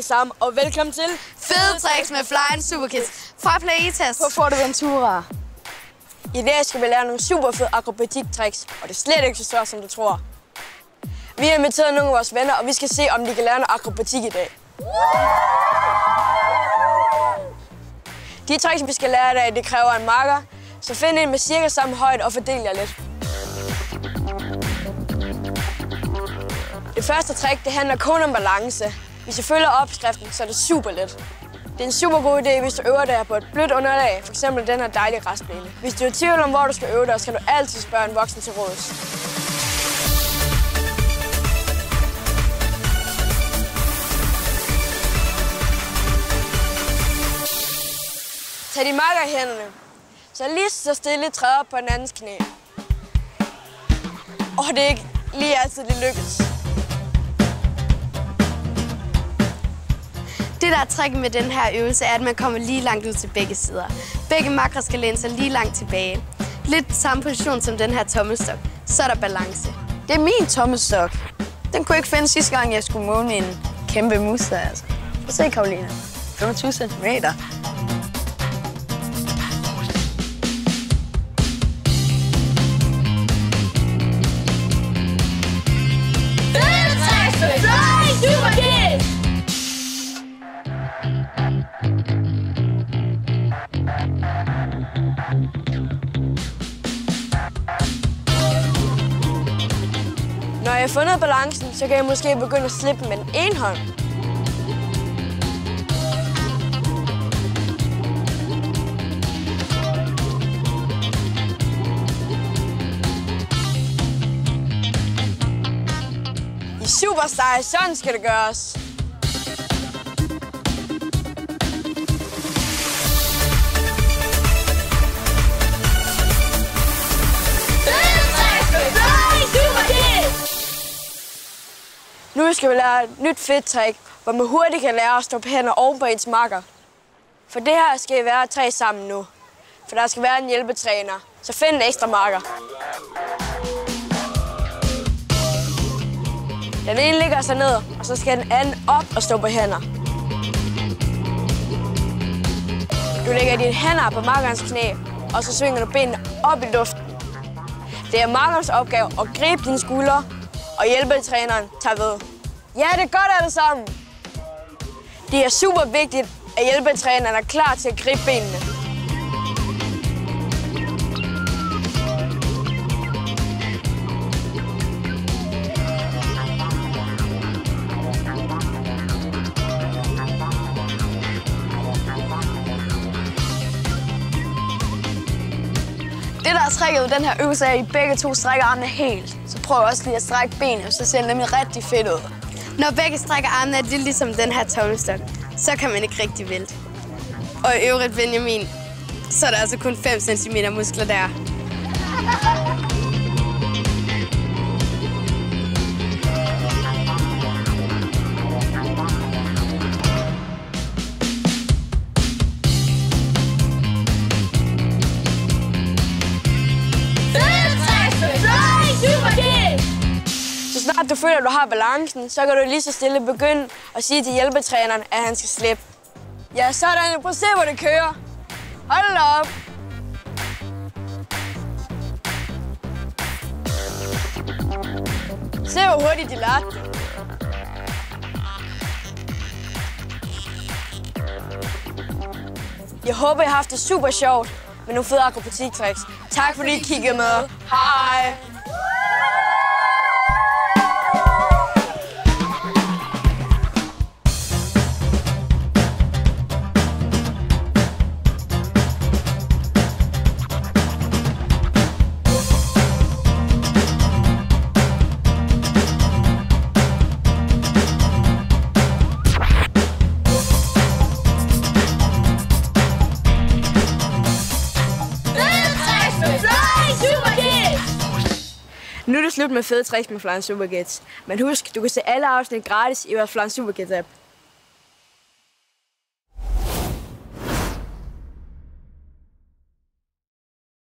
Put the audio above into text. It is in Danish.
sammen, og velkommen til Fede tricks med Flying Superkids fra Playitas på Forteventura. I dag skal vi lære nogle super fede akrobatik-tricks, og det er slet ikke så svært, som du tror. Vi har inviteret nogle af vores venner, og vi skal se, om de kan lære noget akrobatik i dag. De tricks, vi skal lære i dag, det kræver en marker, så find en med cirka samme højde og fordel jer lidt. Det første trick, det handler kun om balance. Hvis du følger opskriften, så er det super let. Det er en super god idé, hvis du øver dig på et blødt underlag, f.eks. den her dejlige græsplæne. Hvis du er i tvivl om, hvor du skal øve dig, skal du altid spørge en voksen til råds. Tag de marker i hænderne, så lige så stille træder på den andens knæ. Og det er ikke lige altid, det lykkes. Det, der er tricket med den her øvelse, er, at man kommer lige langt ud til begge sider. Begge makre skal læne sig lige langt tilbage. Lidt samme position som den her tommelstok. Så er der balance. Det er min tommelstok. Den kunne jeg ikke finde sidste gang, jeg skulle måle en kæmpe muster, altså. Prøv at se, Karoline. 25 centimeter. Når jeg har fundet balancen, så kan jeg måske begynde at slippe med den ene hånd. I superstyle, sådan skal det gøres. Nu skal vi lære et nyt fedt trick, hvor man hurtigt kan lære at stå på hænder oven på ens makker. For det her skal I være 3 sammen nu. For der skal være en hjælpetræner, så find en ekstra marker. Den ene ligger så ned, og så skal den anden op og stå på hænder. Du lægger dine hænder på markerens knæ, og så svinger du benene op i luften. Det er markerens opgave at gribe dine skuldre, og hjælpetræneren tager ved. Ja, det er godt alle sammen. Det er super vigtigt, at hjælpetræneren er klar til at gribe benene. Det, der er tricket ved den her øvelse, er, at I begge to strækker armene helt. Så prøv også lige at strække benene, så ser det nemlig rigtig fedt ud. Når begge strækker armene, er det ligesom den her tommelstok. Så kan man ikke rigtig vælte. Og i øvrigt, Benjamin, så er der altså kun 5 cm muskler der. Så snart du føler, at du har balancen, så kan du lige så stille begynde at sige til hjælpetræneren, at han skal slippe. Ja, sådan. Prøv at se, hvor det kører. Hold da op. Se, hvor hurtigt de lærte det. Jeg håber, I har haft det super sjovt med nogle fede akrobatik-tricks. Tak fordi I kiggede med. Hej! Nu er det slut med fede tricks med Flying Superkids. Men husk, du kan se alle afsnit gratis i vores Flying Superkids app.